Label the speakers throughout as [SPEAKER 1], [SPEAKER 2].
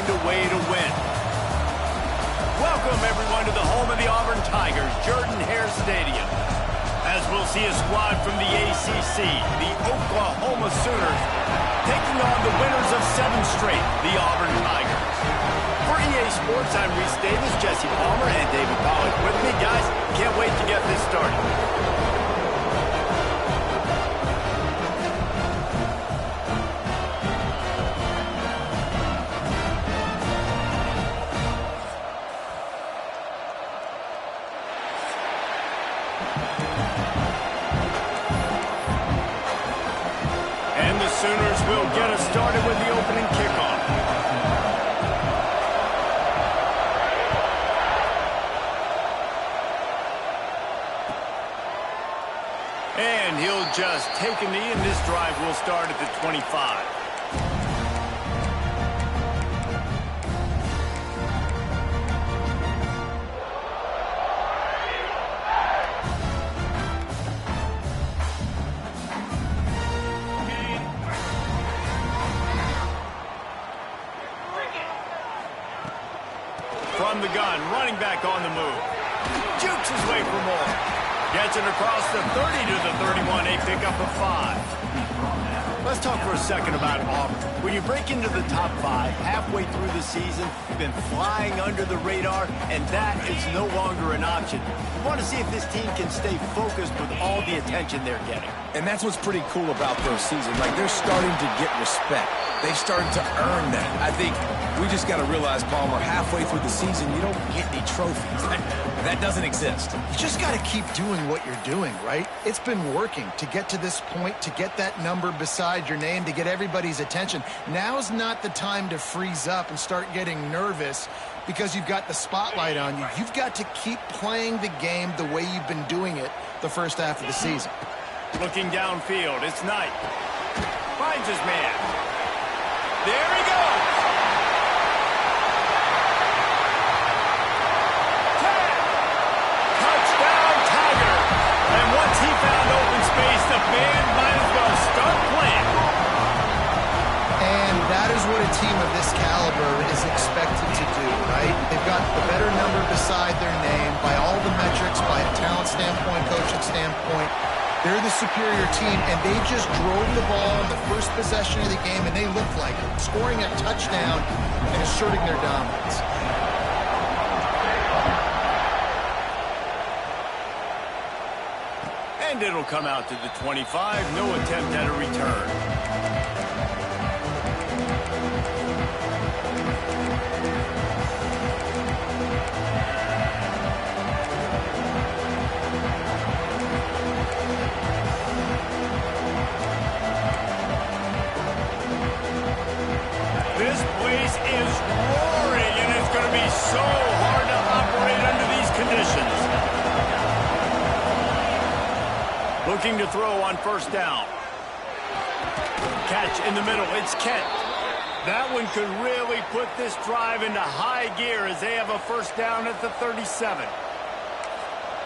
[SPEAKER 1] find a way to win. Welcome, everyone, to the home of the Auburn Tigers, Jordan-Hare Stadium. As we'll see a squad from the ACC, the Oklahoma Sooners, taking on the winners of 7 straight, the Auburn Tigers. For EA Sports, I'm Reese Davis, Jesse Palmer, and David Pollack with me. Guys, can't wait to get this started. And the Sooners will get us started with the opening kickoff. And he'll just take a knee, and this drive will start at the 25. From the gun, running back on the move. Jukes his way for more. Gets it across the 30 to the 31, a pickup of 5. Let's talk for a second about Auburn. When you break into the top 5 halfway through the season, you've been flying under the radar, and that is no longer an option. You want to see if this team can stay focused with all the attention they're getting.
[SPEAKER 2] And that's what's pretty cool about their season. Like, they're starting to get respect. They started to earn that. I think we just got to realize, Palmer, halfway through the season, you don't get any trophies. That doesn't exist.
[SPEAKER 3] You just got to keep doing what you're doing, right? It's been working to get to this point, to get that number beside your name, to get everybody's attention. Now's not the time to freeze up and start getting nervous because you've got the spotlight on you. You've got to keep playing the game the way you've been doing it the first half of the season.
[SPEAKER 1] Looking downfield, it's Knight. Finds his man. There he goes. 10. Touchdown, Tiger. And once he found open space, the band might as well start playing.
[SPEAKER 3] And that is what a team of this caliber is expected to do, right? They've got the better number beside their name by all the metrics, by a talent standpoint, coaching standpoint. They're the superior team, and they just drove the ball on the first possession of the game, and they looked like it, scoring a touchdown and asserting their dominance.
[SPEAKER 1] And it'll come out to the 25. No attempt at a return. This place is roaring, and it's going to be so hard to operate under these conditions. Looking to throw on first down. Catch in the middle. It's Kent. That one could really put this drive into high gear as they have a first down at the 37.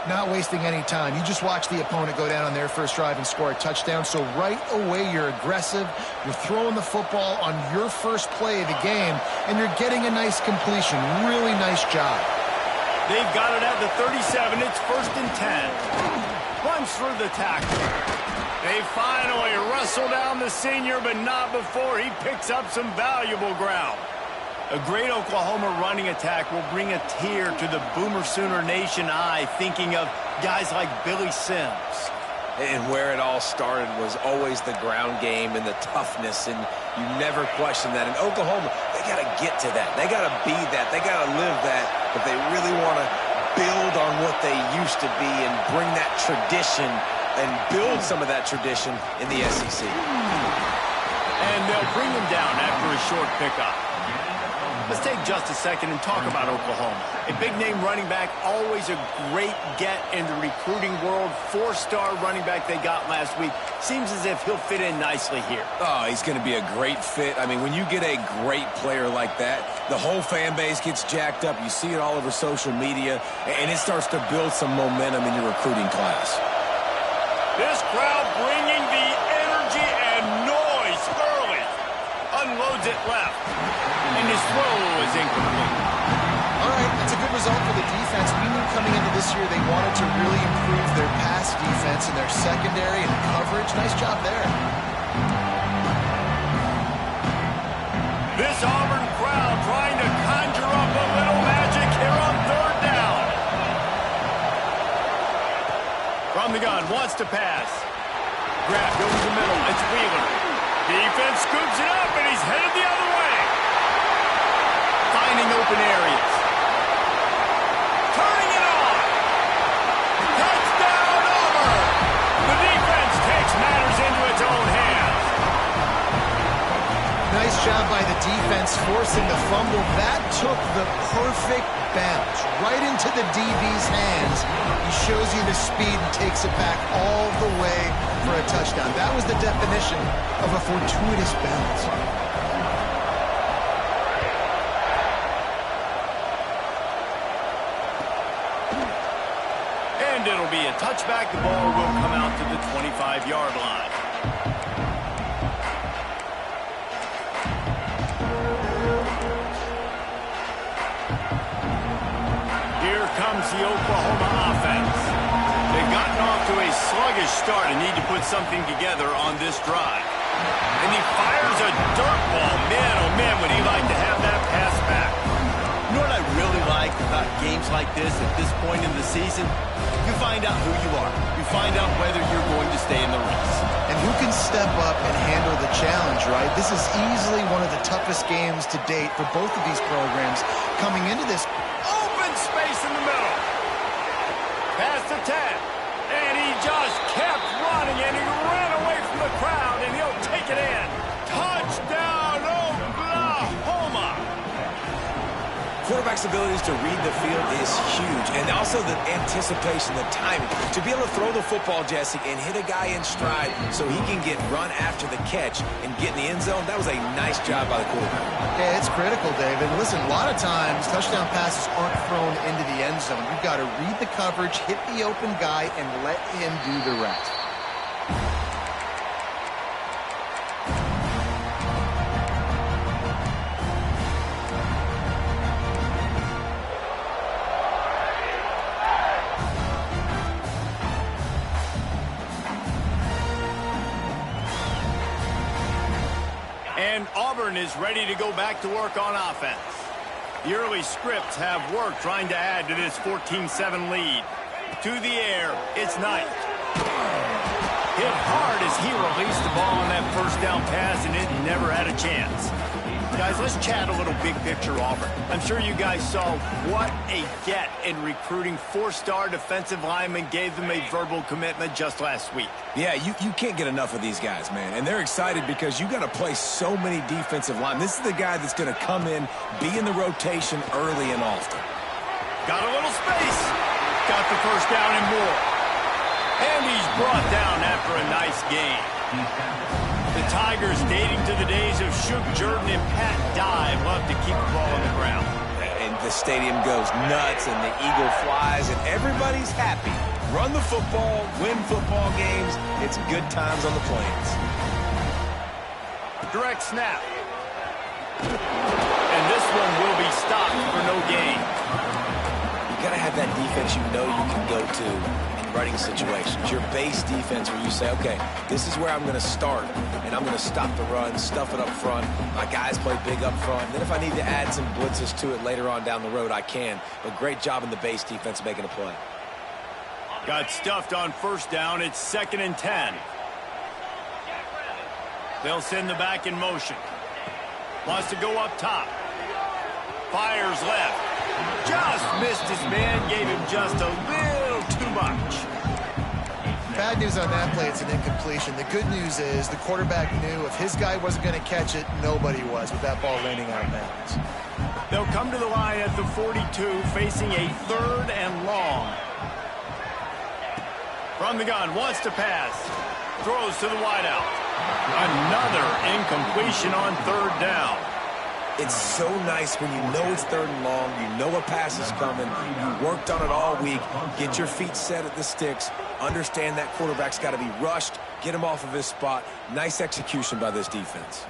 [SPEAKER 3] Not wasting any time. You just watch the opponent go down on their first drive and score a touchdown. So right away, you're aggressive. You're throwing the football on your first play of the game, and you're getting a nice completion. Really nice job.
[SPEAKER 1] They've got it at the 37. It's 1st and 10. Runs through the tackle. They finally wrestle down the senior, but not before he picks up some valuable ground. A great Oklahoma running attack will bring a tear to the Boomer Sooner Nation eye, thinking of guys like Billy Sims.
[SPEAKER 2] And where it all started was always the ground game and the toughness, and you never question that. In Oklahoma, they got to get to that. They got to be that. They got to live that if they really want to build on what they used to be and bring that tradition and build some of that tradition in the SEC.
[SPEAKER 1] And they'll bring him down after a short pickup. Let's take just a second and talk about Oklahoma. A big-name running back, always a great get in the recruiting world. 4-star running back they got last week. Seems as if he'll fit in nicely here.
[SPEAKER 2] Oh, he's going to be a great fit. I mean, when you get a great player like that, the whole fan base gets jacked up. You see it all over social media, and it starts to build some momentum in your recruiting class.
[SPEAKER 1] This crowd bringing the energy and noise early. Unloads it left. And his throw is incomplete.
[SPEAKER 3] All right, that's a good result for the defense. We knew coming into this year they wanted to really improve their pass defense and their secondary and coverage. Nice job there.
[SPEAKER 1] This Auburn crowd trying to conjure up a little magic here on third down. From the gun, wants to pass. Grab, goes to the middle. It's Wheeler. Defense scoops it up, and he's headed the other way. Finding open areas. Turning it on. Touchdown, Auburn. The defense takes matters into its own hands.
[SPEAKER 3] Nice job by the defense forcing the fumble. That took the perfect bounce right into the DB's hands. He shows you the speed and takes it back all the way for a touchdown. That was the definition of a fortuitous bounce.
[SPEAKER 1] And it'll be a touchback. The ball will come out to the 25-yard line. Here comes the Oklahoma offense. They've gotten off to a sluggish start and need to put something together on this drive. And he fires a dirt ball. Man, oh man, would he like to have that pass back.
[SPEAKER 4] You know what I really like about games like this at this point in the season? You find out who you are. You find out whether you're going to stay in the race.
[SPEAKER 3] And who can step up and handle the challenge, right? This is easily one of the toughest games to date for both of these programs coming into this.
[SPEAKER 1] Open space in the middle. Pass to 10. And he just kept running, and he ran away from the crowd, and he'll take it in. Touchdown, Oklahoma.
[SPEAKER 2] Quarterback's abilities to read the field is huge, and also the anticipation, the timing. To be able to throw the football, Jesse, and hit a guy in stride so he can get run after the catch and get in the end zone, that was a nice job by the quarterback.
[SPEAKER 3] Yeah, it's critical, David. Listen, a lot of times touchdown passes aren't thrown into the end zone. You've got to read the coverage, hit the open guy, and let him do the rest.
[SPEAKER 1] And Auburn is ready to go back to work on offense. The early scripts have worked trying to add to this 14-7 lead. To the air, it's Knight. Hit hard as he released the ball on that first down pass, and it never had a chance. Guys, let's chat a little big picture Auburn. I'm sure you guys saw what a get in recruiting four-star defensive linemen gave them a verbal commitment just last week.
[SPEAKER 2] Yeah, you can't get enough of these guys, man. And they're excited because you got to play so many defensive linemen. This is the guy that's going to come in, be in the rotation early and often.
[SPEAKER 1] Got a little space. Got the first down and more. And he's brought down after a nice gain. The Tigers, dating to the days of Shook Jordan and Pat Dye, love to keep the ball on the ground.
[SPEAKER 2] And the stadium goes nuts, and the eagle flies, and everybody's happy. Run the football, win football games. It's good times on the plains.
[SPEAKER 1] Direct snap. And this one will be stopped for no gain.
[SPEAKER 2] You got to have that defense you know you can go to in running situations. Your base defense where you say, okay, this is where I'm going to start, and I'm going to stop the run, stuff it up front. My guys play big up front. And then if I need to add some blitzes to it later on down the road, I can. But great job in the base defense making a play.
[SPEAKER 1] Got stuffed on first down. It's 2nd and 10. They'll send the back in motion. Wants to go up top. Fires left. Just missed his man. Gave him just a little too much.
[SPEAKER 3] Bad news on that play, it's an incompletion. The good news is the quarterback knew if his guy wasn't going to catch it, nobody was with that ball landing out of bounds.
[SPEAKER 1] They'll come to the line at the 42, facing a 3rd and long. From the gun, wants to pass. Throws to the wideout. Another incompletion on 3rd down.
[SPEAKER 2] It's so nice when you know it's 3rd and long, you know a pass is coming, you worked on it all week, get your feet set at the sticks, understand that quarterback's got to be rushed, get him off of his spot. Nice execution by this defense.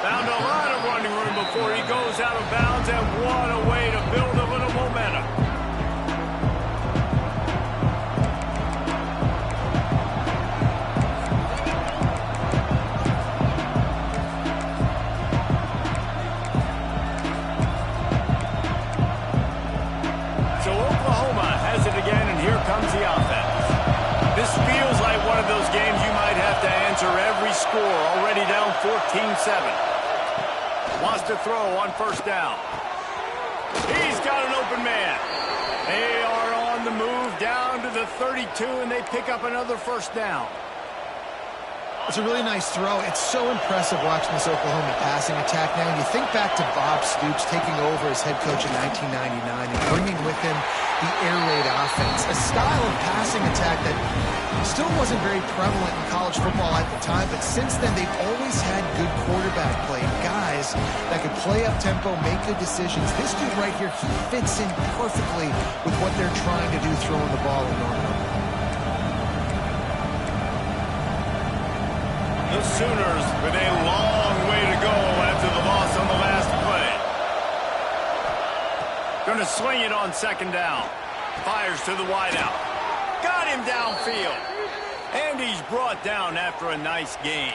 [SPEAKER 1] Found a lot of running room before he goes out of bounds, and what a way to build a little momentum. So Oklahoma has it again, and here comes the offense. This feels like one of those games you might have to answer every score, already down 14-7. Wants to throw on first down. He's got an open man. They are on the move down to the 32, and they pick up another first down.
[SPEAKER 3] It's a really nice throw. It's so impressive watching this Oklahoma passing attack now. And you think back to Bob Stoops taking over as head coach in 1999 and bringing with him the air raid offense, a style of passing attack that still wasn't very prevalent in college football at the time, but since then they've always had good quarterback play, guys that could play up tempo, make good decisions. This dude right here, he fits in perfectly with what they're trying to do throwing the ball in Norman.
[SPEAKER 1] The Sooners with a long way to go after the loss on the last play. Going to swing it on second down. Fires to the wideout. Got him downfield. And he's brought down after a nice game.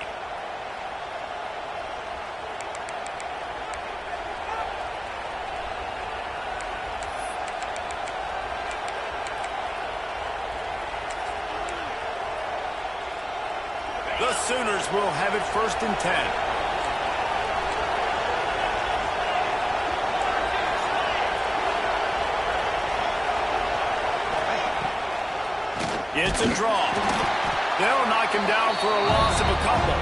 [SPEAKER 1] The Sooners will have it 1st and 10. It's a draw. They'll knock him down for a loss of a couple.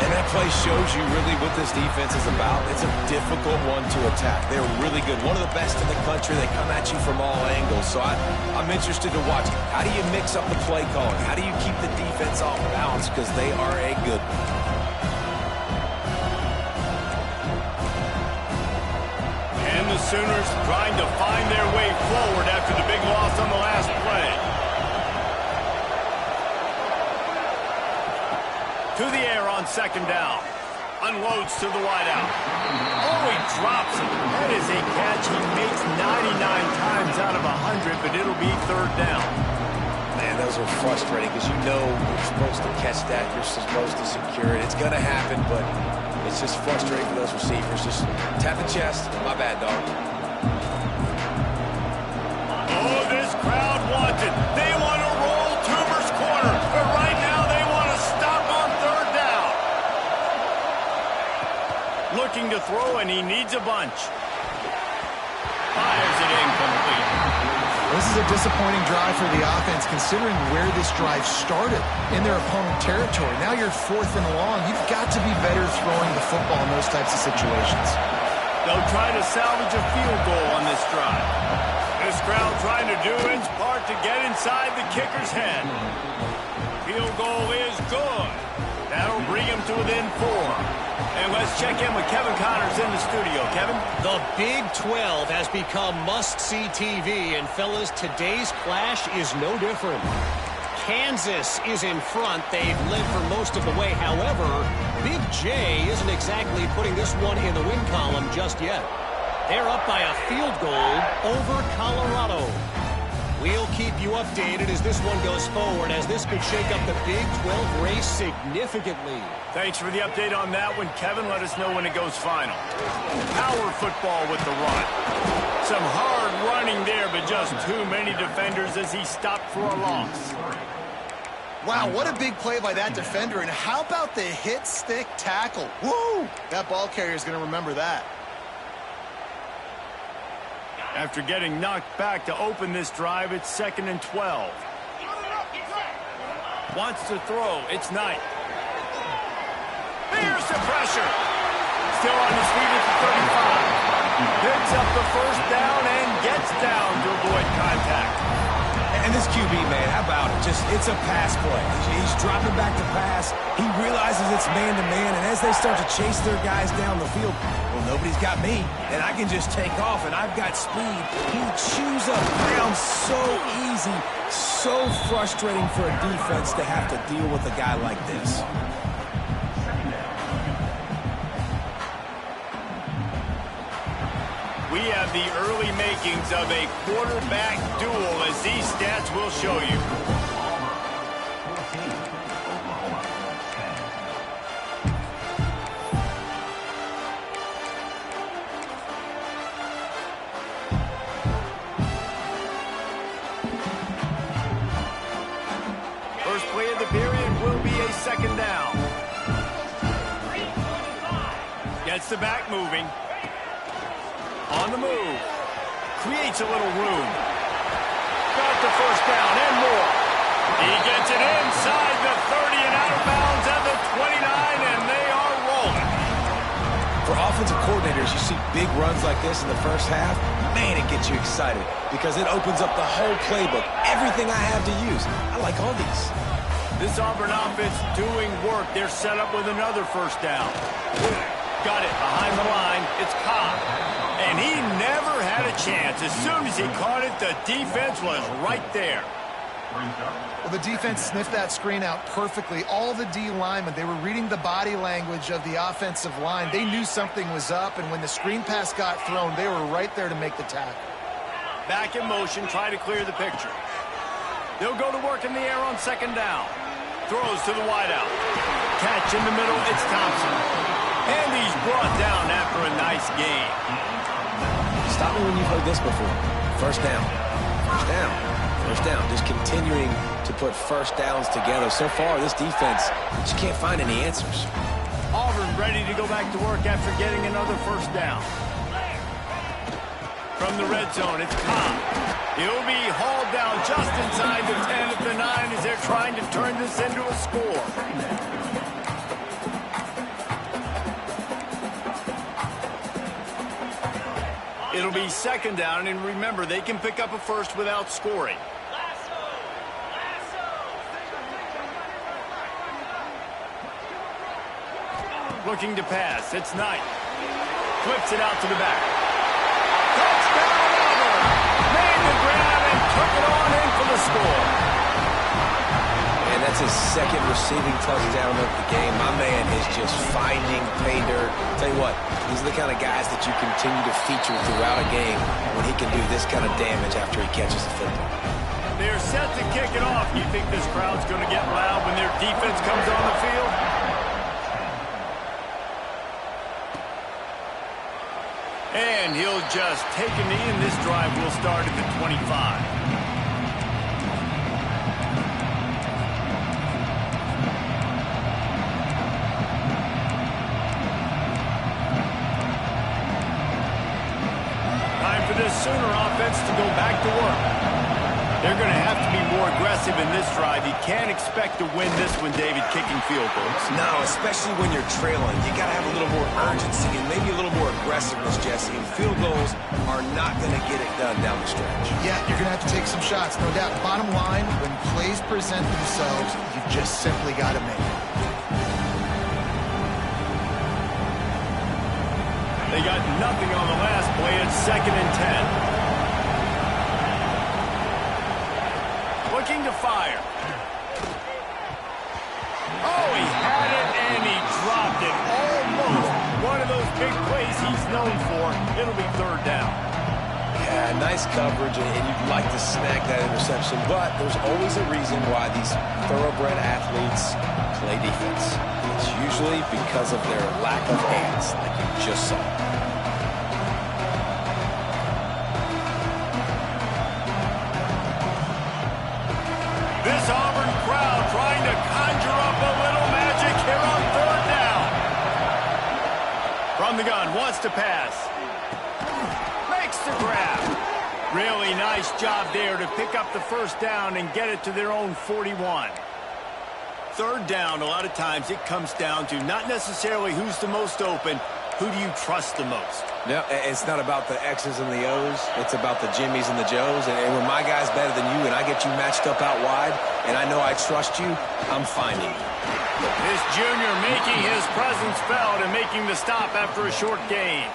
[SPEAKER 2] And that play shows you really what this defense is about. It's a difficult one to attack. They're really good. One of the best in the country. They come at you from all angles. So I'm interested to watch. How do you mix up the play calling? How do you keep the defense off balance? Because they are a good one.
[SPEAKER 1] And the Sooners trying to find their way forward after the big loss on the last play. To the air on second down. Unloads to the wideout. Oh, he drops it. That is a catch he makes 99 times out of 100, but it'll be 3rd down.
[SPEAKER 2] Man, those are frustrating because you know you're supposed to catch that. You're supposed to secure it. It's going to happen, but it's just frustrating for those receivers. Just tap the chest. My bad, dog.
[SPEAKER 1] Oh, this crowd wants it. They want to roll Toomer's corner, but right now they want to stop on 3rd down. Looking to throw, and he needs a bunch. Fires it incomplete.
[SPEAKER 3] This is a disappointing drive for the offense, considering where this drive started in their opponent territory. Now you're 4th and long. You've got to be better throwing the football in those types of situations.
[SPEAKER 1] They'll try to salvage a field goal on this drive. This crowd trying to do its part to get inside the kicker's head. Field goal is good. That'll bring him to within 4. And let's check in with Kevin Connors in the studio. Kevin?
[SPEAKER 5] The Big 12 has become must-see TV, and fellas, today's clash is no different. Kansas is in front. They've led for most of the way. However, Big J isn't exactly putting this one in the win column just yet. They're up by a field goal over Colorado. We'll keep you updated as this one goes forward, as this could shake up the Big 12 race significantly.
[SPEAKER 1] Thanks for the update on that one, Kevin. Let us know when it goes final. Power football with the run. Some hard running there, but just too many defenders as he stopped for a loss.
[SPEAKER 3] Wow, what a big play by that defender. And how about the hit stick tackle? Woo! That ball carrier is going to remember that.
[SPEAKER 1] After getting knocked back to open this drive, it's 2nd and 12. Wants to throw. It's Knight. Here's the pressure. Still on his feet at the 35. Picks up the 1st down and gets down to avoid contact.
[SPEAKER 2] And this QB, man, how about it? It's a pass play. He's dropping back to pass. He realizes it's man-to-man, and as they start to chase their guys down the field, well, nobody's got me, and I can just take off, and I've got speed. He chews up ground so easy, so frustrating for a defense to have to deal with a guy like this.
[SPEAKER 1] we have the early makings of a quarterback duel, as these stats will show you. First play of the period will be a second down. Gets the back moving. On the move. Creates a little room. Got the first down and more. He gets it inside the 30 and out of bounds at the 29, and they are rolling.
[SPEAKER 2] For offensive coordinators, you see big runs like this in the first half, man, it gets you excited because it opens up the whole playbook, everything I have to use. I like all these.
[SPEAKER 1] This Auburn offense doing work. They're set up with another first down. Got it behind the line. It's Cobb. And he never had a chance. As soon as he caught it, the defense was right there.
[SPEAKER 3] Well, the defense sniffed that screen out perfectly. All the D linemen, they were reading the body language of the offensive line. They knew something was up, and when the screen pass got thrown, they were right there to make the tackle.
[SPEAKER 1] Back in motion, try to clear the picture. They'll go to work in the air on second down. Throws to the wideout. Catch in the middle, it's Thompson. And he's brought down after a nice game.
[SPEAKER 2] Stop me when you've heard this before. First down. First down. First down. Just continuing to put first downs together. So far, this defense just can't find any answers.
[SPEAKER 1] Auburn ready to go back to work after getting another first down. From the red zone, it's Cobb. He'll be hauled down just inside the 10 at the 9 as they're trying to turn this into a score. It'll be second down, and remember, they can pick up a first without scoring. Looking to pass, it's Knight. Flips it out to the back. Touchdown, Auburn! Made the grab and took it on in for the score.
[SPEAKER 2] And that's his second receiving touchdown of the game. My man is just finding pay dirt. Tell you what, these are the kind of guys that you continue to feature throughout a game when he can do this kind of damage after he catches the football.
[SPEAKER 1] They're set to kick it off. You think this crowd's going to get loud when their defense comes on the field? And he'll just take a knee, and this drive will start at the 25. This Sooner offense to go back to work. They're going to have to be more aggressive in this drive. You can't expect to win this one, David, kicking field goals.
[SPEAKER 2] No, especially when you're trailing. You got to have a little more urgency and maybe a little more aggressiveness, Jesse. And field goals are not going to get it done down the stretch.
[SPEAKER 3] Yeah, you're going to have to take some shots, no doubt. Bottom line, when plays present themselves, you just simply got to make it.
[SPEAKER 1] They got nothing on the last play. It's second and 10. Looking to fire. Oh, he had it, and he dropped it. Almost one of those big plays he's known for. It'll be third down.
[SPEAKER 2] Yeah, nice coverage, and you'd like to snag that interception, but there's always a reason why these thoroughbred athletes play defense. It's usually because of their lack of hands, like you just saw.
[SPEAKER 1] This Auburn crowd trying to conjure up a little magic here on third down. From the gun, wants to pass. Makes the grab. Really nice job there to pick up the first down and get it to their own 41. Third down, a lot of times it comes down to not necessarily who's the most open, who do you trust the most?
[SPEAKER 2] No, it's not about the X's and the O's. It's about the Jimmies and the Joes. And when my guy's better than you and I get you matched up out wide and I know I trust you, I'm finding you.
[SPEAKER 1] This junior making his presence felt and making the stop after a short gain.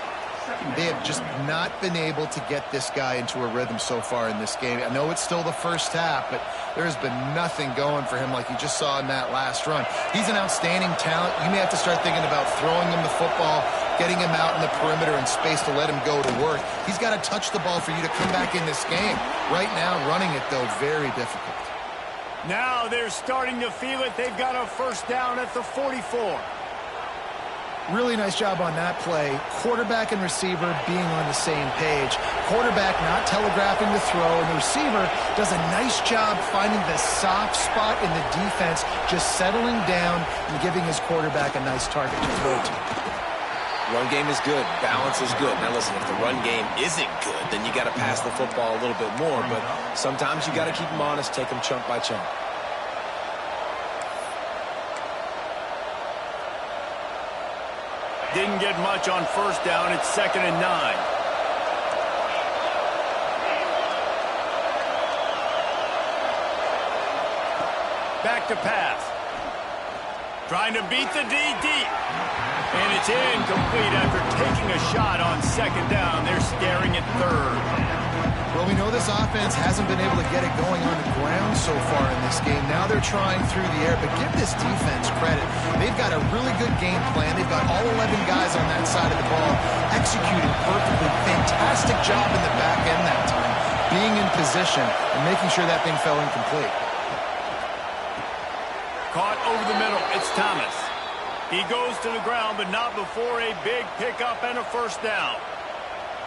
[SPEAKER 3] They have just not been able to get this guy into a rhythm so far in this game. I know it's still the first half, but there's been nothing going for him like you just saw in that last run. He's an outstanding talent. You may have to start thinking about throwing him the football, getting him out in the perimeter in space to let him go to work. He's got to touch the ball for you to come back in this game. Right now, running it, though, very difficult.
[SPEAKER 1] Now they're starting to feel it. They've got a first down at the 44.
[SPEAKER 3] Really nice job on that play. Quarterback and receiver being on the same page. Quarterback not telegraphing the throw, and the receiver does a nice job finding the soft spot in the defense, just settling down and giving his quarterback a nice target to throw to.
[SPEAKER 2] Run game is good. Balance is good. Now listen, if the run game isn't good, then you got to pass the football a little bit more, but sometimes you got to keep them honest, take them chunk by chunk.
[SPEAKER 1] Didn't get much on first down. It's 2nd and 9. Back to pass. Trying to beat the D deep. And it's incomplete after taking a shot on 2nd down. They're staring at 3rd.
[SPEAKER 3] Well, we know this offense hasn't been able to get it going on the ground so far in this game. Now they're trying through the air, but give this defense credit. They've got a really good game plan. They've got all 11 guys on that side of the ball executing perfectly. Fantastic job in the back end that time, being in position and making sure that thing fell incomplete.
[SPEAKER 1] Caught over the middle. It's Thomas. He goes to the ground, but not before a big pickup and a first down.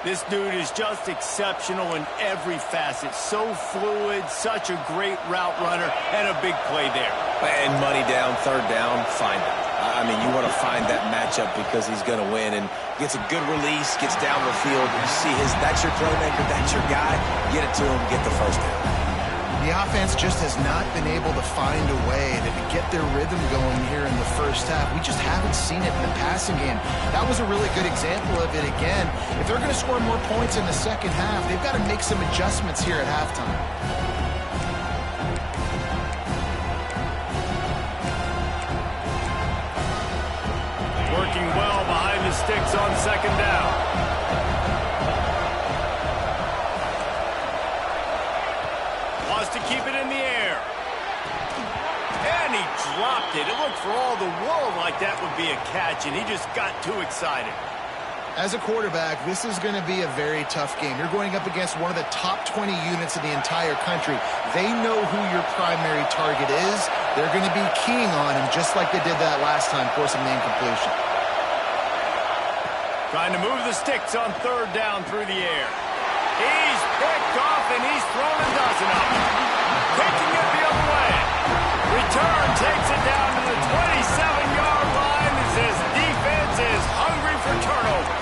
[SPEAKER 1] This dude is just exceptional in every facet. So fluid, such a great route runner, and a big play there.
[SPEAKER 2] And money down, 3rd down, find him. I mean, you want to find that matchup because he's going to win, and gets a good release, gets down the field. You see that's your playmaker, that's your guy. Get it to him, get the first down.
[SPEAKER 3] The offense just has not been able to find a way to get their rhythm going here in the first half. We just haven't seen it in the passing game. That was a really good example of it again. If they're going to score more points in the second half, they've got to make some adjustments here at halftime.
[SPEAKER 1] Working well behind the sticks on 2nd down. To keep it in the air. And he dropped it. It looked for all the world like that would be a catch, and he just got too excited.
[SPEAKER 3] As a quarterback, this is going to be a very tough game. You're going up against one of the top 20 units in the entire country. They know who your primary target is. They're going to be keying on him just like they did that last time, forcing the incompletion.
[SPEAKER 1] Trying to move the sticks on 3rd down through the air. He's picked off, and he's thrown a dozen of them. Taking it the other way. Return takes it down to the 27-yard line as his defense is hungry for turnover.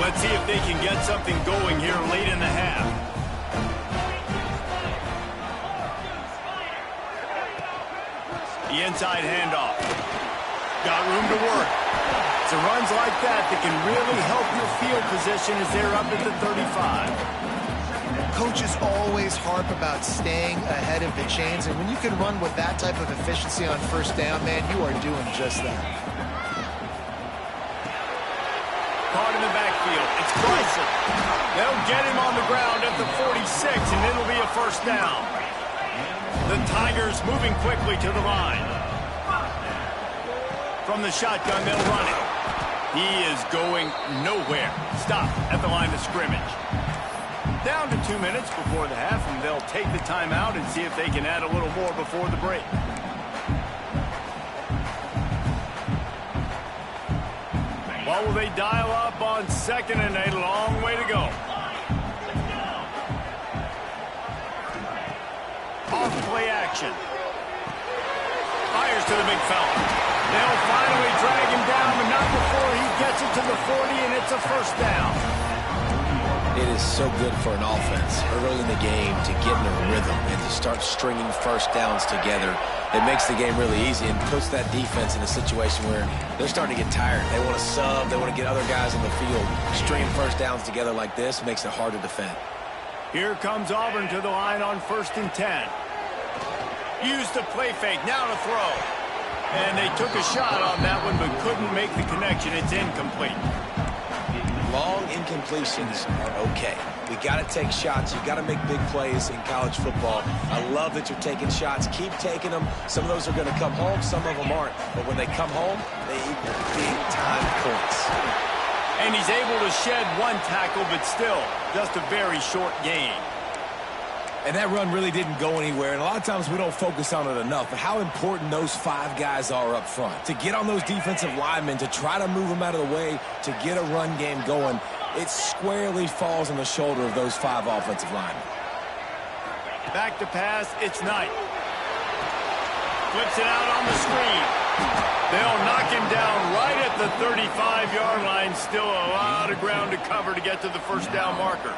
[SPEAKER 1] Let's see if they can get something going here late in the half. The inside handoff. Got room to work. It's runs like that can really help your field position as they're up at the 35.
[SPEAKER 3] Coaches always harp about staying ahead of the chains, and when you can run with that type of efficiency on first down, man, you are doing just that.
[SPEAKER 1] Caught in the backfield. It's Bryson. They'll get him on the ground at the 46, and it'll be a first down. The Tigers moving quickly to the line. From the shotgun, they'll run it. He is going nowhere. Stop at the line of scrimmage. Down to 2 minutes before the half, and they'll take the timeout and see if they can add a little more before the break. What will they dial up on 2nd and a long way to go? Off play action. Fires to the big fella. They'll finally drag him down, but not before he gets it to the 40, and it's a first down.
[SPEAKER 2] It is so good for an offense early in the game to get in a rhythm and to start stringing first downs together. It makes the game really easy and puts that defense in a situation where they're starting to get tired. They want to sub. They want to get other guys on the field. Stringing first downs together like this makes it hard to defend.
[SPEAKER 1] Here comes Auburn to the line on 1st and 10. Used the play fake, now to throw. And they took a shot on that one, but couldn't make the connection. It's incomplete.
[SPEAKER 2] Long incompletions are okay. We got to take shots. You got to make big plays in college football. I love that you're taking shots. Keep taking them. Some of those are going to come home. Some of them aren't. But when they come home, they equal big-time points.
[SPEAKER 1] And he's able to shed one tackle, but still, just a very short gain.
[SPEAKER 6] And that run really didn't go anywhere, and a lot of times we don't focus on it enough, but how important those 5 guys are up front. To get on those defensive linemen, to try to move them out of the way, to get a run game going, it squarely falls on the shoulder of those 5 offensive linemen.
[SPEAKER 1] Back to pass, it's Knight. Flips it out on the screen. They'll knock him down right at the 35-yard line. Still a lot of ground to cover to get to the first down marker.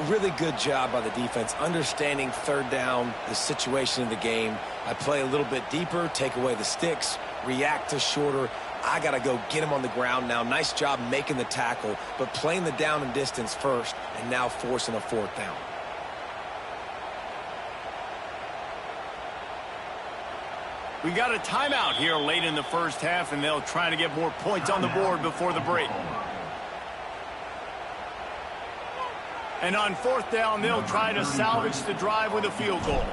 [SPEAKER 2] Really good job by the defense, understanding third down, the situation of the game. I play a little bit deeper, take away the sticks, react to shorter. I got to go get him on the ground now. Nice job making the tackle, but playing the down and distance first, and now forcing a 4th down.
[SPEAKER 1] We got a timeout here late in the first half, and they'll try to get more points on the board before the break. And on 4th down, they'll try to salvage the drive with a field goal.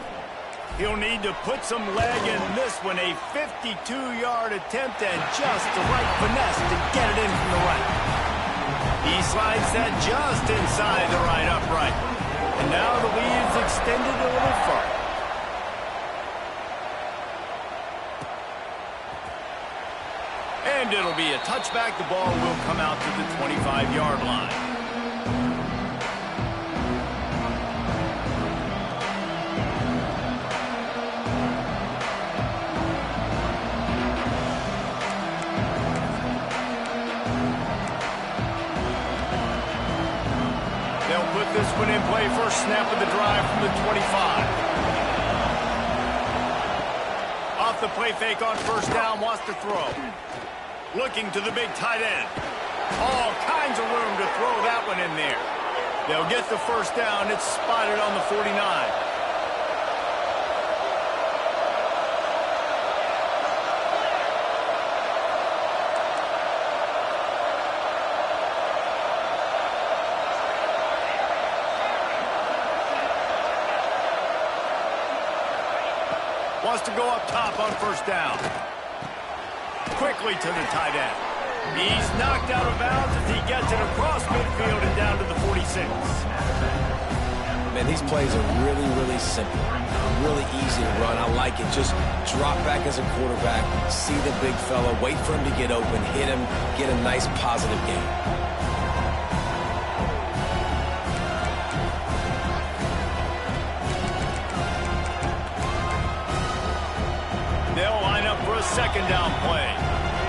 [SPEAKER 1] He'll need to put some leg in this one, a 52-yard attempt, and just the right finesse to get it in from the right. He slides that just inside the right upright. And now the lead's extended a little further. And it'll be a touchback. The ball will come out to the 25-yard line. This one in play, first snap of the drive from the 25. Off the play fake on first down, wants to throw. Looking to the big tight end. All kinds of room to throw that one in there. They'll get the first down. It's spotted on the 49. Wants to go up top on first down. Quickly to the tight end. He's knocked out of bounds as he gets it across midfield and down to the 46.
[SPEAKER 2] Man, these plays are really, really simple. Really easy to run. I like it. Just drop back as a quarterback, see the big fella, wait for him to get open, hit him, get a nice positive gain.
[SPEAKER 1] Second down play.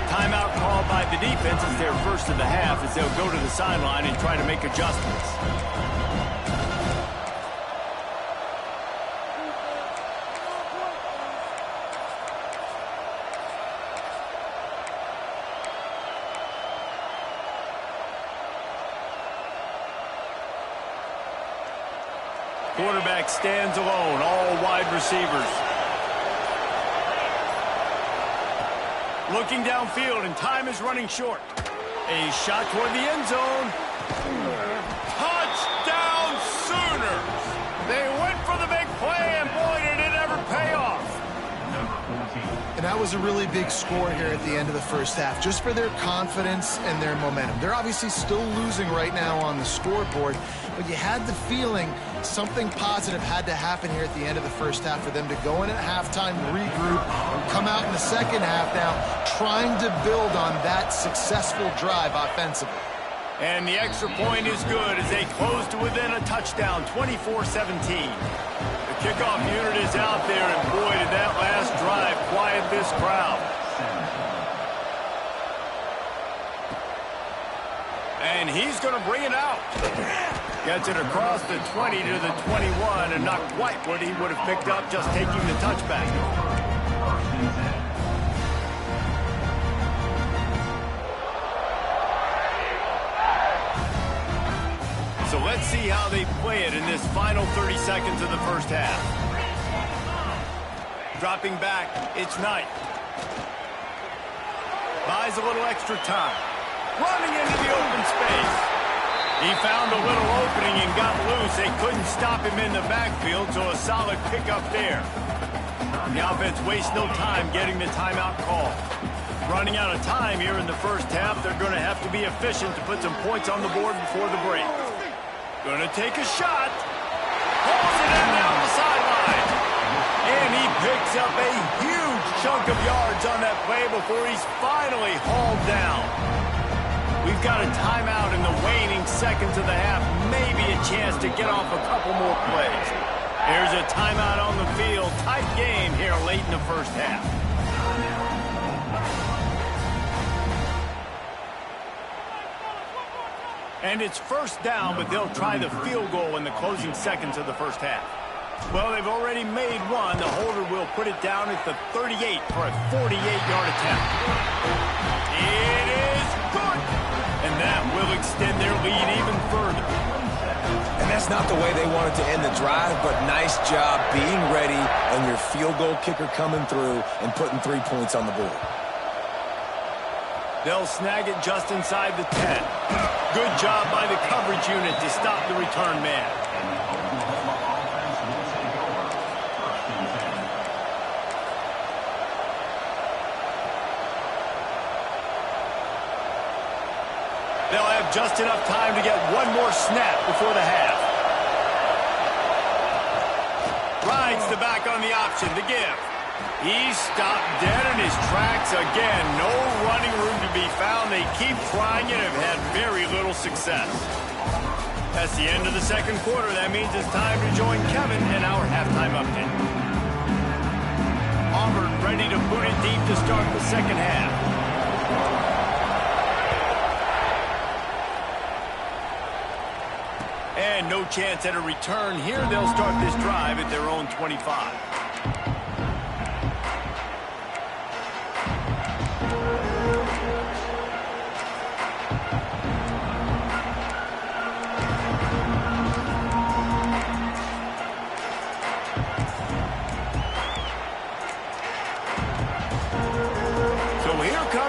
[SPEAKER 1] Timeout called by the defense. It's their first of the half as they'll go to the sideline and try to make adjustments. Quarterback stands alone, all wide receivers. Looking downfield, and time is running short. A shot toward the end zone. Touchdown Sooners! They went for the big play, and boy, did it ever pay off.
[SPEAKER 3] And that was a really big score here at the end of the first half, just for their confidence and their momentum. They're obviously still losing right now on the scoreboard, but you had the feeling something positive had to happen here at the end of the first half for them to go in at halftime, regroup, and come out in the second half now trying to build on that successful drive offensively.
[SPEAKER 1] And the extra point is good as they close to within a touchdown, 24-17. The kickoff unit is out there, and boy, did that last drive quiet this crowd. And he's going to bring it out. Gets it across the 20 to the 21, and not quite what he would have picked up just taking the touchback. So let's see how they play it in this final 30 seconds of the first half. Dropping back, it's Knight. Buys a little extra time. Running into the open space. He found a little opening and got loose. They couldn't stop him in the backfield, so a solid pickup there. The offense wastes no time getting the timeout call. Running out of time here in the first half, they're going to have to be efficient to put some points on the board before the break. Going to take a shot. Pulls it in down the sideline. And he picks up a huge chunk of yards on that play before he's finally hauled down. We've got a timeout in the waning seconds of the half. Maybe a chance to get off a couple more plays. Here's a timeout on the field. Tight game here late in the first half. And it's first down, but they'll try the field goal in the closing seconds of the first half. Well, they've already made one. The holder will put it down at the 38 for a 48-yard attempt. It is good. And that will extend their lead even further.
[SPEAKER 6] And that's not the way they wanted to end the drive, but nice job being ready and your field goal kicker coming through and putting 3 points on the board.
[SPEAKER 1] They'll snag it just inside the 10. Good job by the coverage unit to stop the return man. They'll have just enough time to get one more snap before the half. Rides the back on the option to give. He's stopped dead in his tracks again. No running room to be found. They keep trying it and have had very little success. That's the end of the second quarter. That means it's time to join Kevin in our halftime update. Auburn ready to put it deep to start the second half. And no chance at a return here. They'll start this drive at their own 25.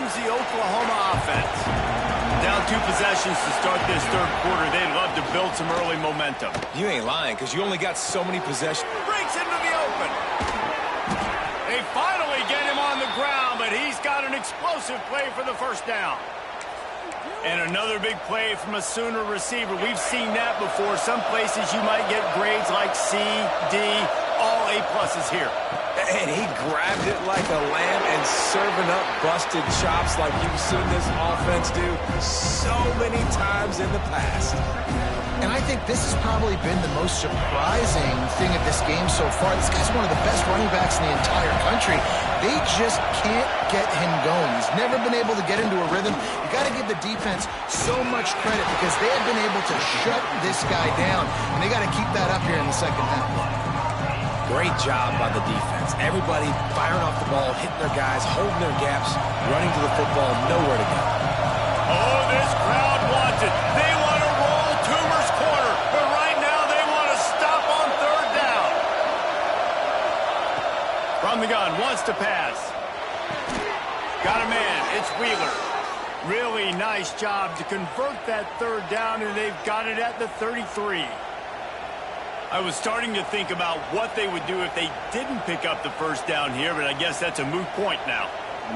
[SPEAKER 1] The Oklahoma offense. Down 2 possessions to start this third quarter. They'd love to build some early momentum.
[SPEAKER 6] You ain't lying, because you only got so many possessions.
[SPEAKER 1] Breaks into the open. They finally get him on the ground, but he's got an explosive play for the first down. And another big play from a Sooner receiver. We've seen that before. Some places you might get grades like C, D, all A-pluses here.
[SPEAKER 6] And he grabbed it like a lamb and serving up busted chops like you've seen this offense do so many times in the past.
[SPEAKER 3] And I think this has probably been the most surprising thing of this game so far. This guy's one of the best running backs in the entire country. They just can't get him going. He's never been able to get into a rhythm. You got to give the defense so much credit because they have been able to shut this guy down, and they got to keep that up here in the second half.
[SPEAKER 6] Great job by the defense. Everybody firing off the ball, hitting their guys, holding their gaps, running to the football, nowhere to go.
[SPEAKER 1] Oh, this crowd wants it. They want to roll Toomer's corner, but right now they want to stop on third down. From the gun, wants to pass. Got a man. It's Wheeler. Really nice job to convert that third down, and they've got it at the 33. I was starting to think about what they would do if they didn't pick up the first down here, but I guess that's a moot point now.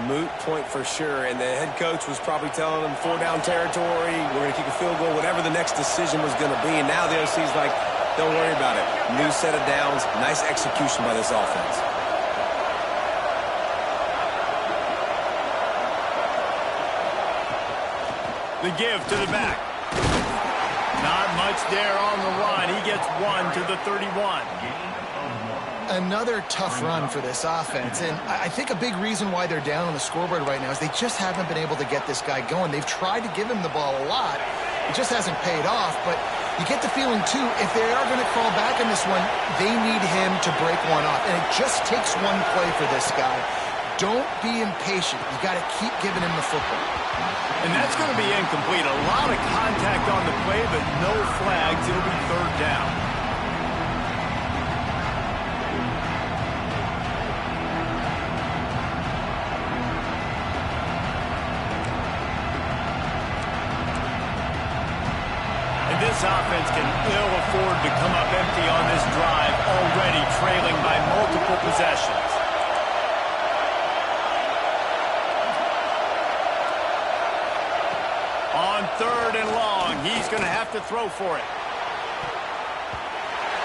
[SPEAKER 6] Moot point for sure, and the head coach was probably telling them 4-down territory, we're going to kick a field goal, whatever the next decision was going to be, and now the OC's like, don't worry about it. New set of downs, nice execution by this offense.
[SPEAKER 1] The give to the back. Not much there on the run. He gets one to the 31.
[SPEAKER 3] Another tough run for this offense, and I think a big reason why they're down on the scoreboard right now is they just haven't been able to get this guy going. They've tried to give him the ball a lot. It just hasn't paid off, but you get the feeling, too, if they are going to crawl back in this one, they need him to break one off, and it just takes one play for this guy. Don't be impatient. You got to keep giving him the football.
[SPEAKER 1] And that's going to be incomplete. A lot of contact on the play, but no flags. It'll be third down. offense can ill afford to come up empty on this drive, already trailing by multiple possessions. On 3rd and long, he's going to have to throw for it.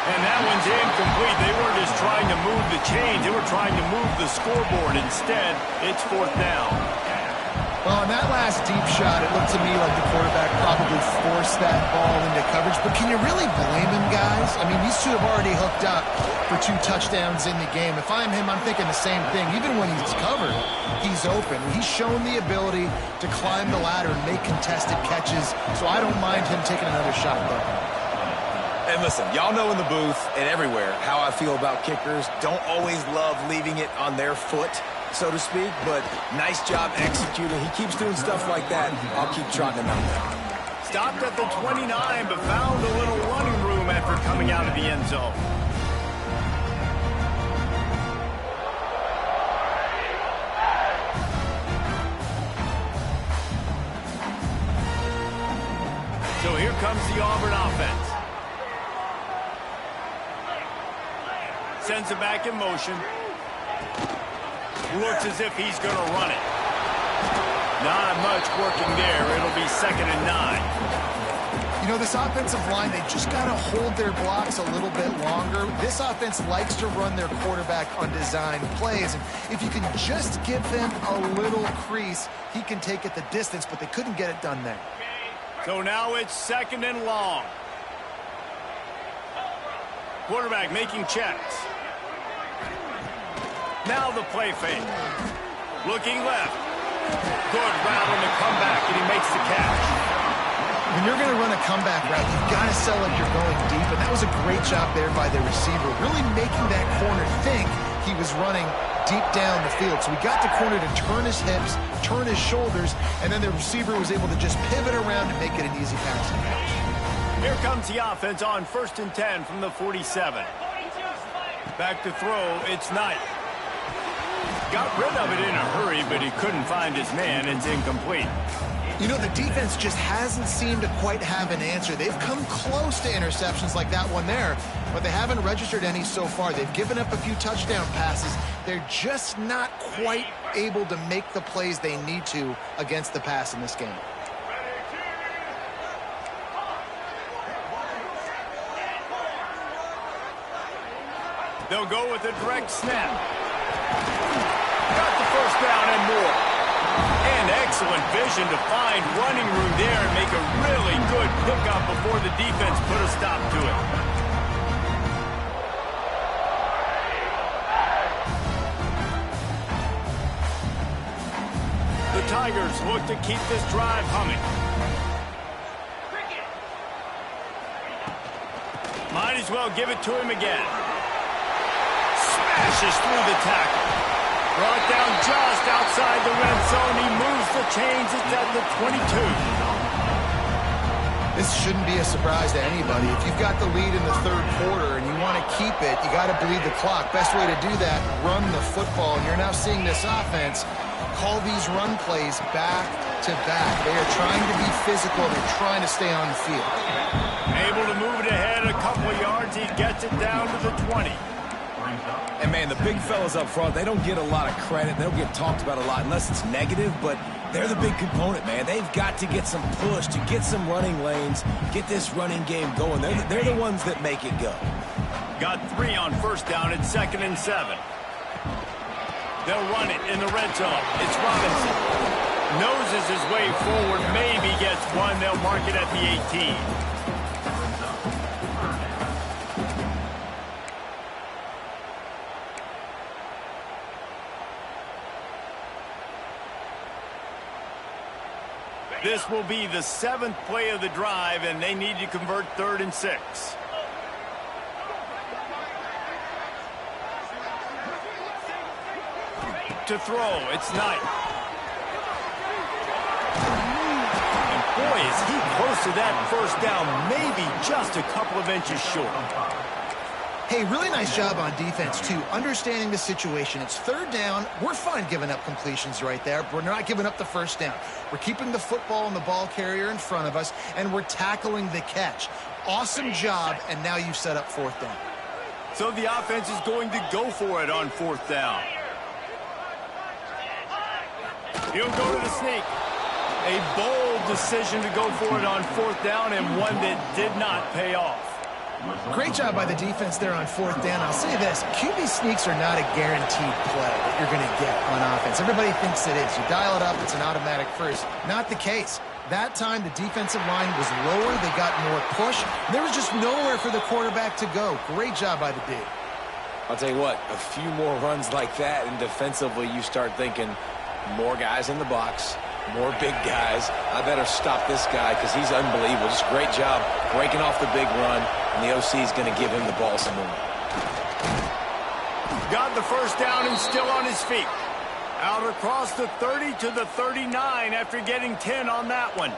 [SPEAKER 1] And that one's incomplete. They weren't just trying to move the chains. They were trying to move the scoreboard. Instead, it's 4th down.
[SPEAKER 3] Well, on that last deep shot, it looked to me like the quarterback probably forced that ball into coverage. But can you really blame him, guys? I mean, these two have already hooked up for 2 touchdowns in the game. If I'm him, I'm thinking the same thing. Even when he's covered, he's open. He's shown the ability to climb the ladder and make contested catches. So I don't mind him taking another shot there.
[SPEAKER 6] And listen, y'all know in the booth and everywhere how I feel about kickers. Don't always love leaving it on their foot, so to speak, but nice job executing. He keeps doing stuff like that. I'll keep trotting him out there.
[SPEAKER 1] Stopped at the 29, but found a little running room after coming out of the end zone. So here comes the Auburn offense. Sends it back in motion. Looks as if he's going to run it. Not much working there. It'll be 2nd and 9.
[SPEAKER 3] You know, this offensive line, they just got to hold their blocks a little bit longer. This offense likes to run their quarterback on design plays. And if you can just give him a little crease, he can take it the distance, but they couldn't get it done there.
[SPEAKER 1] So now it's 2nd and long. Quarterback making checks. Now the play fake. Looking left. Good route on the comeback, and he makes the catch.
[SPEAKER 3] When you're going to run a comeback route, you've got to sell like you're going deep, and that was a great job there by the receiver, really making that corner think he was running deep down the field. So we got the corner to turn his hips, turn his shoulders, and then the receiver was able to just pivot around and make it an easy pass and catch.
[SPEAKER 1] Here comes the offense on 1st and 10 from the 47. Back to throw, it's Knight. Got rid of it in a hurry, but he couldn't find his man. It's incomplete.
[SPEAKER 3] You know, the defense just hasn't seemed to quite have an answer. They've come close to interceptions like that one there, but they haven't registered any so far. They've given up a few touchdown passes. They're just not quite able to make the plays they need to against the pass in this game.
[SPEAKER 1] They'll go with a direct snap. Got the 1st down and more. And excellent vision to find running room there and make a really good pickup before the defense put a stop to it. The Tigers look to keep this drive humming. Might as well give it to him again. Smashes through the tackle. Brought down just outside the red zone. He moves the chains. It's at the 22.
[SPEAKER 3] This shouldn't be a surprise to anybody. If you've got the lead in the 3rd quarter and you want to keep it, you got to bleed the clock. Best way to do that, run the football. And you're now seeing this offense call these run plays back to back. They are trying to be physical. They're trying to stay on the field.
[SPEAKER 1] Able to move it ahead a couple of yards. He gets it down to the 20.
[SPEAKER 6] And, man, the big fellas up front, they don't get a lot of credit. They don't get talked about a lot unless it's negative, but they're the big component, man. They've got to get some push, to get some running lanes, get this running game going. They're the ones that make it go.
[SPEAKER 1] Got 3 on 1st down. It's 2nd and 7. They'll run it in the red zone. It's Robinson. Noses his way forward, maybe gets 1. They'll mark it at the 18. This will be the 7th play of the drive, and they need to convert 3rd and 6. To throw, it's Knight. And boy, is he close to that 1st down, maybe just a couple of inches short.
[SPEAKER 3] Hey, really nice job on defense, too, understanding the situation. It's 3rd down. We're fine giving up completions right there. We're not giving up the 1st down. We're keeping the football and the ball carrier in front of us, and we're tackling the catch. Awesome job, and now you've set up 4th down.
[SPEAKER 1] So the offense is going to go for it on 4th down. He'll go to the sneak. A bold decision to go for it on 4th down, and one that did not pay off.
[SPEAKER 3] Great job by the defense there on 4th down. I'll say this, QB sneaks are not a guaranteed play that you're going to get on offense. Everybody thinks it is. You dial it up, it's an automatic first. Not the case. That time, the defensive line was lower. They got more push. There was just nowhere for the quarterback to go. Great job by the D.
[SPEAKER 6] I'll tell you what, a few more runs like that, and defensively you start thinking more guys in the box, more big guys. I better stop this guy because he's unbelievable. Just great job breaking off the big run, and the OC is going to give him the ball some more.
[SPEAKER 1] Got the first down and still on his feet. Out across the 30 to the 39 after getting 10 on that one.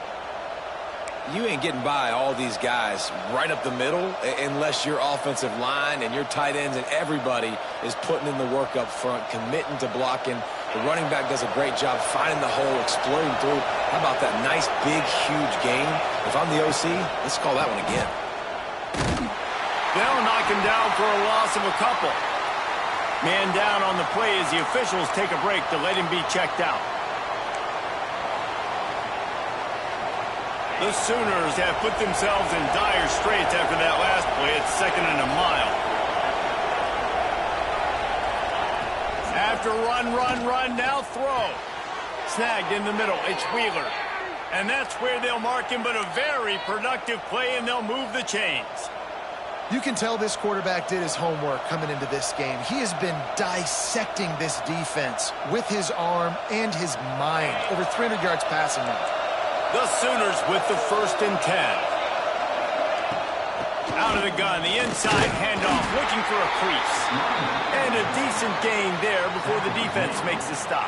[SPEAKER 6] You ain't getting by all these guys right up the middle unless your offensive line and your tight ends and everybody is putting in the work up front, committing to blocking. The running back does a great job finding the hole, exploding through. How about that nice, big, huge gain? If I'm the OC, let's call that one again.
[SPEAKER 1] They'll knock him down for a loss of a couple. Man down on the play as the officials take a break to let him be checked out. The Sooners have put themselves in dire straits after that last play. It's 2nd and a mile. After run, now throw. Snagged in the middle. It's Wheeler. And that's where they'll mark him, but a very productive play, and they'll move the chains.
[SPEAKER 3] You can tell this quarterback did his homework coming into this game. He has been dissecting this defense with his arm and his mind. Over 300 yards passing now.
[SPEAKER 1] The Sooners with the 1st and 10. Out of the gun, the inside handoff, looking for a crease. And a decent gain there before the defense makes the stop.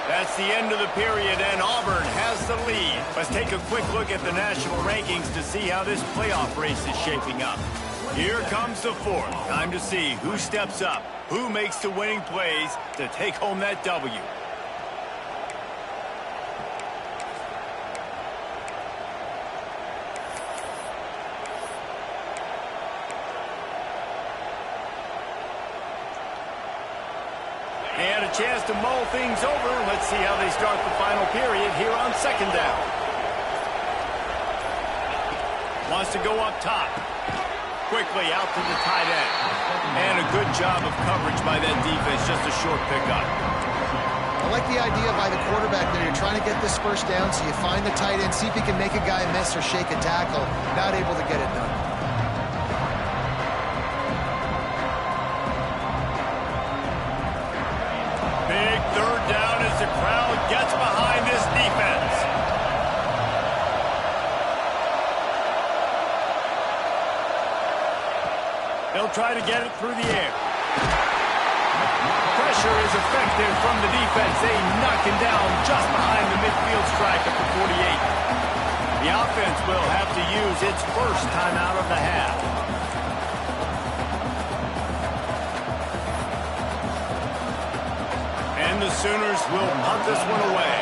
[SPEAKER 1] That's the end of the period, and Auburn has the lead. Let's take a quick look at the national rankings to see how this playoff race is shaping up. Here comes the 4th. Time to see who steps up, who makes the winning plays to take home that W. And a chance to mull things over. Let's see how they start the final period here on 2nd down. Wants to go up top. Quickly out to the tight end. And a good job of coverage by that defense. Just a short pickup.
[SPEAKER 3] I like the idea by the quarterback there. You're trying to get this 1st down, so you find the tight end, see if he can make a guy miss or shake a tackle. Not able to get it done.
[SPEAKER 1] Big 3rd down as the crowd gets behind this defense. They'll try to get it through the air. Pressure is effective from the defense. They knock him down just behind the midfield stripe at the 48. The offense will have to use its first timeout of the half. And the Sooners will punt this one away.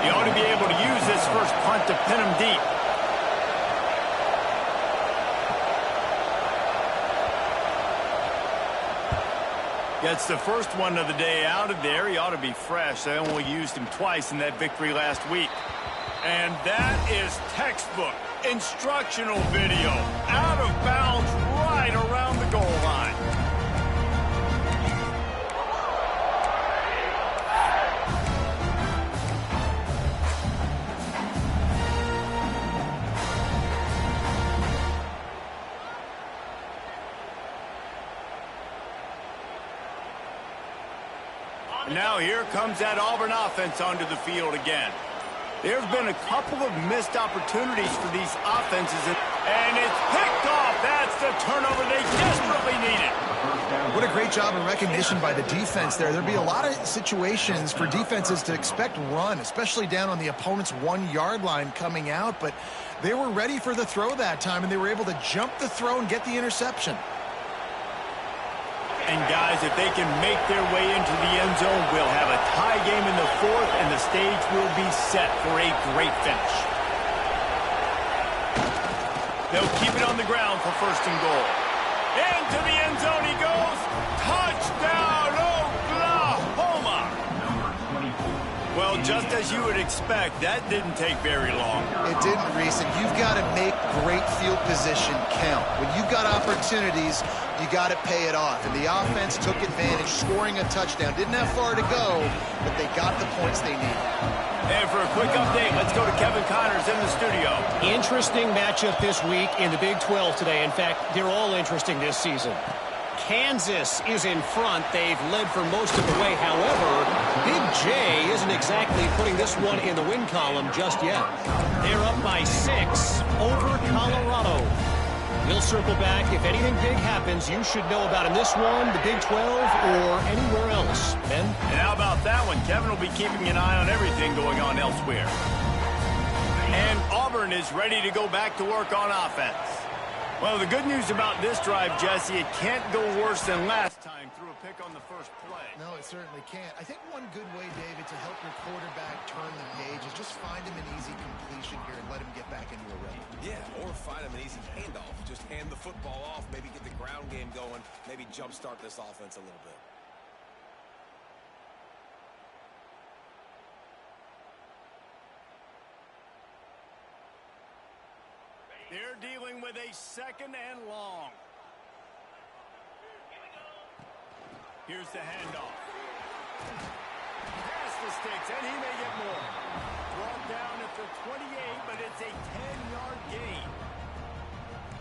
[SPEAKER 1] He ought to be able to use this first punt to pin him deep. Gets the first one of the day out of there. He ought to be fresh. They only used him twice in that victory last week. And that is textbook instructional video. Out of bounds right around the goal line. Now here comes that Auburn offense onto the field again. There's been a couple of missed opportunities for these offenses, and it's picked off. That's the turnover they desperately needed.
[SPEAKER 3] What a great job of recognition by the defense there. There'd be a lot of situations for defenses to expect run, especially down on the opponent's 1-yard line coming out, but they were ready for the throw that time, and they were able to jump the throw and get the interception.
[SPEAKER 1] And guys, if they can make their way into the end zone, we'll have a tie game in the fourth, and the stage will be set for a great finish. They'll keep it on the ground for first and goal. Into the end zone he goes. Touchdown, Oklahoma! Well, just as you would expect, that didn't take very long.
[SPEAKER 3] It didn't, Reese, and you've got to make great field position count. When you've got opportunities, you got to pay it off. And the offense took advantage, scoring a touchdown. Didn't have far to go, but they got the points they needed.
[SPEAKER 1] And for a quick update, let's go to Kevin Connors in the studio.
[SPEAKER 5] Interesting matchup this week in the Big 12 today. In fact, they're all interesting this season. Kansas is in front. They've led for most of the way. However, Big J isn't exactly putting this one in the win column just yet. They're up by 6 over Colorado. We'll circle back. If anything big happens, you should know about in this one, the Big 12, or anywhere else. Ben?
[SPEAKER 1] And how about that one? Kevin will be keeping an eye on everything going on elsewhere. And Auburn is ready to go back to work on offense. Well, the good news about this drive, Jesse, it can't go worse than last time through a pick on the first play.
[SPEAKER 3] No, it certainly can't. I think one good way, David, to help your quarterback turn the page is just find him an easy completion here and let him get back into a rhythm.
[SPEAKER 2] Yeah, or find him an easy handoff. Just hand the football off, maybe get the ground game going, maybe jumpstart this offense a little bit.
[SPEAKER 1] They're dealing with a second and long. Here's the handoff. Pass the sticks, and he may get more. Brought down at the 28, but it's a 10-yard gain.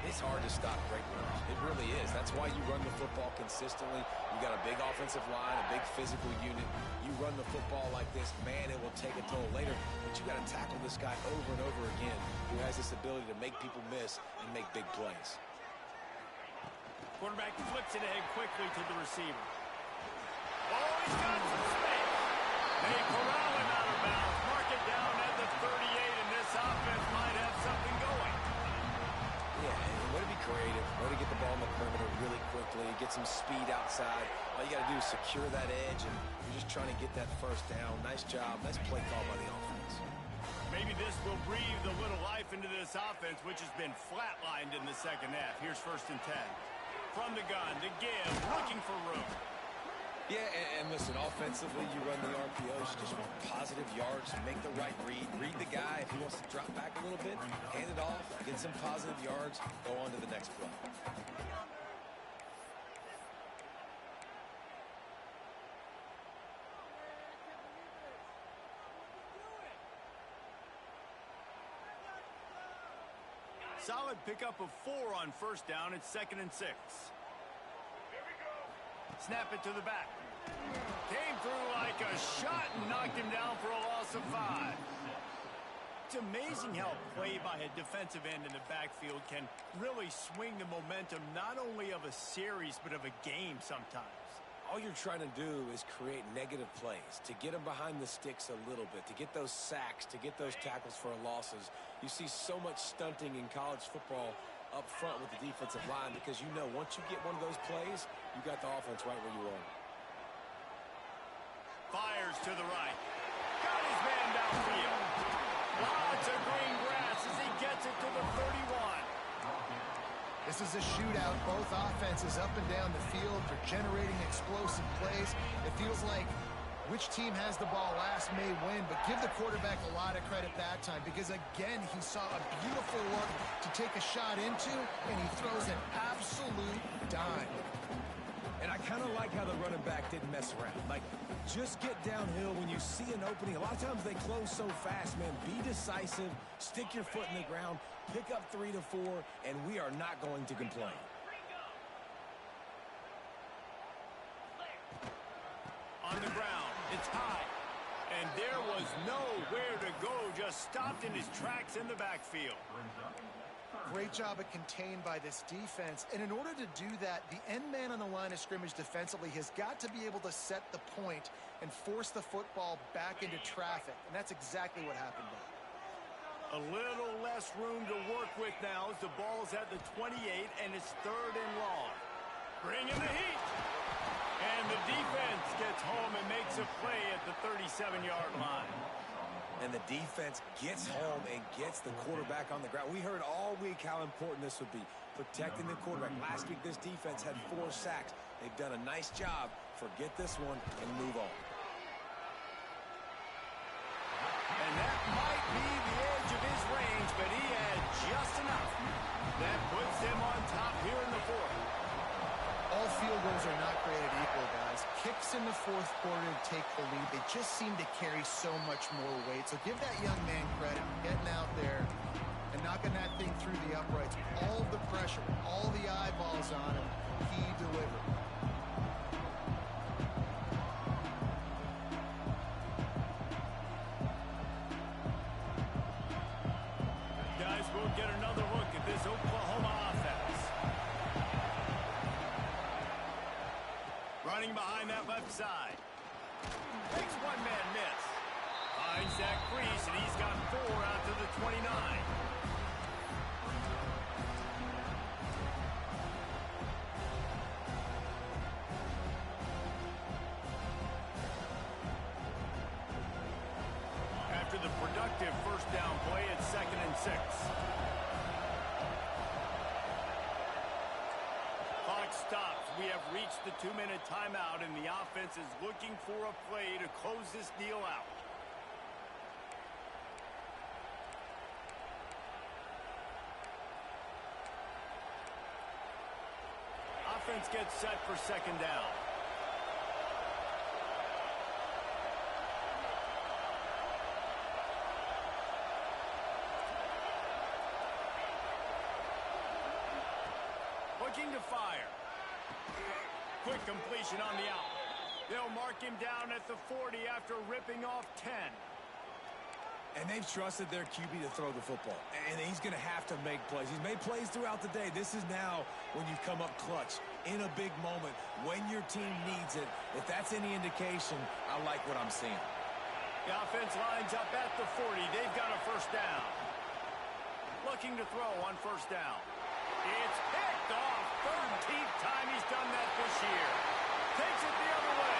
[SPEAKER 2] It's hard to stop great runners. It really is. That's why you run the football consistently. You got a big offensive line, a big physical unit. You run the football like this, man, it will take a toll later. But you got to tackle this guy over and over again who has this ability to make people miss and make big plays.
[SPEAKER 1] Quarterback flips it ahead quickly to the receiver. Oh, he's got some space. They corral him out of bounds. Mark it down at the 38, and this offense might have something going.
[SPEAKER 2] Yeah, and way to be creative, way to get the ball in the perimeter really quickly, get some speed outside. All you got to do is secure that edge, and you're just trying to get that first down. Nice job. Nice play call by the offense.
[SPEAKER 1] Maybe this will breathe a little life into this offense, which has been flatlined in the second half. Here's first and 10. From the gun, to give, looking for room.
[SPEAKER 2] Yeah, and listen, offensively, you run the RPOs, you just want positive yards, make the right read the guy. If he wants to drop back a little bit, hand it off, get some positive yards, go on to the next play.
[SPEAKER 1] Solid pickup of 4 on first down. It's 2nd and 6. Snap it to the back. Came through like a shot and knocked him down for a loss of 5. It's amazing how a play by a defensive end in the backfield can really swing the momentum not only of a series but of a game sometimes.
[SPEAKER 2] All you're trying to do is create negative plays, to get them behind the sticks a little bit, to get those sacks, to get those tackles for losses. You see so much stunting in college football up front with the defensive line because you know once you get one of those plays, you got the offense right where you want.
[SPEAKER 1] Fires to the right. Got his man downfield. Lots of green grass as he gets it to the 31.
[SPEAKER 3] This is a shootout. Both offenses up and down the field. They're generating explosive plays. It feels like which team has the ball last may win, but give the quarterback a lot of credit that time because, again, he saw a beautiful look to take a shot into, and he throws an absolute dime.
[SPEAKER 6] And I kind of like how the running back didn't mess around. Like, just get downhill when you see an opening. A lot of times they close so fast, man. Be decisive, stick your foot in the ground, pick up 3 to 4, and we are not going to complain.
[SPEAKER 1] On the ground, it's high. And there was nowhere to go, just stopped in his tracks in the backfield.
[SPEAKER 3] Great job of contained by this defense. And in order to do that, the end man on the line of scrimmage defensively has got to be able to set the point and force the football back into traffic. And that's exactly what happened there.
[SPEAKER 1] A little less room to work with now as the ball's at the 28 and it's 3rd and long. Bring in the heat. And the defense gets home and makes a play at the 37-yard line.
[SPEAKER 6] And the defense gets home and gets the quarterback on the ground. We heard all week how important this would be, protecting the quarterback. Last week, this defense had 4 sacks. They've done a nice job. Forget this one and move on.
[SPEAKER 1] And that might be the edge of his range, but he had just enough. That puts him on top here in the 4th.
[SPEAKER 3] All field goals are not created equal, guys. Kicks in the 4th quarter to take the lead. They just seem to carry so much more weight. So give that young man credit for getting out there and knocking that thing through the uprights. All of the pressure, all the eyeballs on him, he delivered.
[SPEAKER 1] Guys, we'll get another look at this Oklahoma offense. Running behind that left side. Makes one man miss. Finds that crease, and he's got 4 out to the 29. After the productive first down play, it's 2nd and 6. Clock stops. We have reached the 2-minute timeout, and the offense is looking for a play to close this deal out. Offense gets set for 2nd down. Looking to fire. Quick completion on the out. They'll mark him down at the 40 after ripping off 10.
[SPEAKER 6] And they've trusted their QB to throw the football. And he's going to have to make plays. He's made plays throughout the day. This is now when you come up clutch in a big moment when your team needs it. If that's any indication, I like what I'm seeing.
[SPEAKER 1] The offense lines up at the 40. They've got a 1st down. Looking to throw on 1st down. It's picked off. 13th time he's done that this year. Takes it the other way.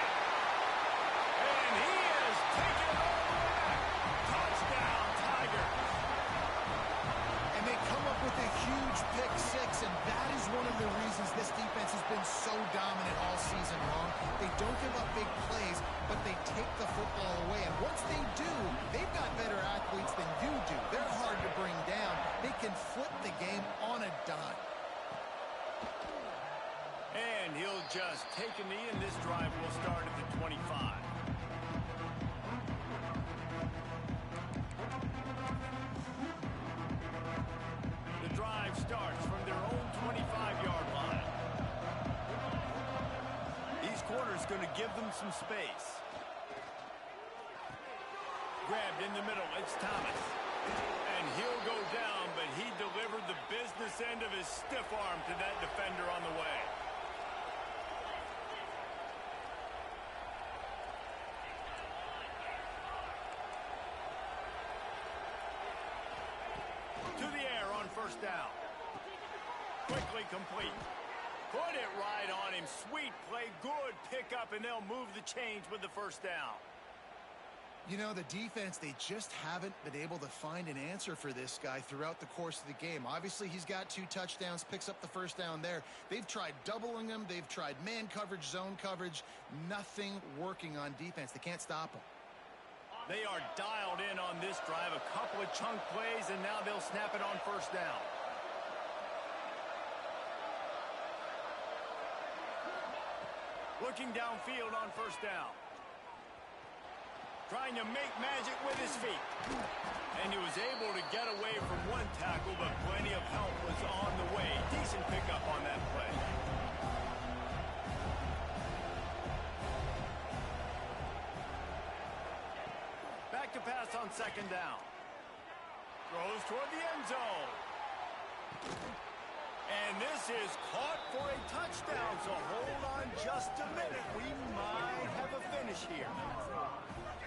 [SPEAKER 1] And he has taken it all the way back. Touchdown, Tigers.
[SPEAKER 3] And they come up with a huge pick 6, and that is one of the reasons this defense has been so dominant all season long. They don't give up big plays, but they take the football away. And once they do, they've got better athletes than you do. They're hard to bring down. They can flip the game on a dime.
[SPEAKER 1] And he'll just take a knee, and this drive will start at the 25. The drive starts from their own 25-yard line. These corners going to give them some space. Grabbed in the middle, it's Thomas. And he'll go down, but he delivered the business end of his stiff arm to that defender on the way. To the air on 1st down. Quickly complete. Put it right on him. Sweet play, good pickup, and they'll move the chains with the 1st down.
[SPEAKER 3] You know, the defense, they just haven't been able to find an answer for this guy throughout the course of the game. Obviously, he's got 2 touchdowns, picks up the 1st down there. They've tried doubling him. They've tried man coverage, zone coverage. Nothing working on defense. They can't stop him.
[SPEAKER 1] They are dialed in on this drive. A couple of chunk plays, and now they'll snap it on 1st down. Looking downfield on 1st down. Trying to make magic with his feet. And he was able to get away from one tackle, but plenty of help was on the way. Decent pickup on that play. back to pass on second down. Throws toward the end zone. And this is caught for a touchdown, so hold on just a minute. We might have a finish here.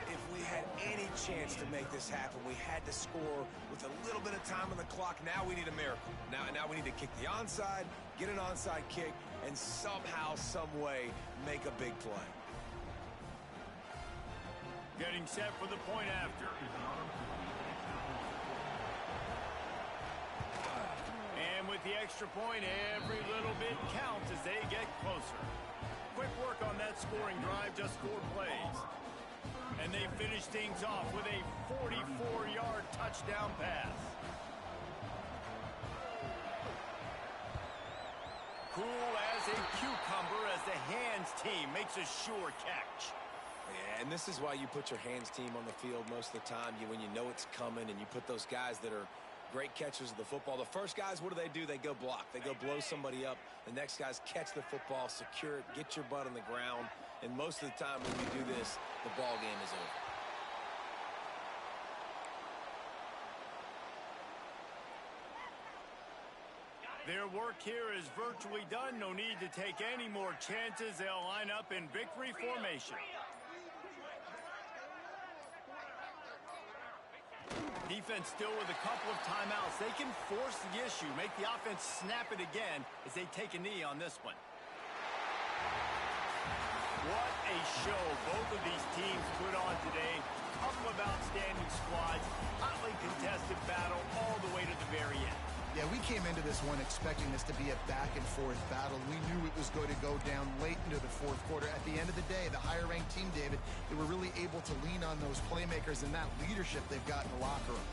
[SPEAKER 6] If we had any chance to make this happen, we had to score with a little bit of time on the clock. Now we need a miracle. Now we need to kick the onside, get an onside kick, and somehow, some way, make a big play.
[SPEAKER 1] Getting set for the point after. And with the extra point, every little bit counts as they get closer. Quick work on that scoring drive, just 4 plays. And they finish things off with a 44-yard touchdown pass. Cool as a cucumber as the hands team makes a sure catch.
[SPEAKER 6] Yeah, and this is why you put your hands team on the field most of the time. When you know it's coming, and you put those guys that are great catchers of the football. The first guys, what do? They go block. They go blow somebody up. The next guys catch the football, secure it, get your butt on the ground. And most of the time when you do this, the ball game is over.
[SPEAKER 1] Their work here is virtually done. No need to take any more chances. They'll line up in victory formation. Defense still with a couple of timeouts. They can force the issue, make the offense snap it again as they take a knee on this one. What a show both of these teams put on today. Couple of outstanding squads, hotly contested battle all the way to the very end.
[SPEAKER 3] Yeah, we came into this one expecting this to be a back-and-forth battle. We knew it was going to go down late into the fourth quarter. At the end of the day, the higher-ranked team, David, they were really able to lean on those playmakers and that leadership they've got in the locker room.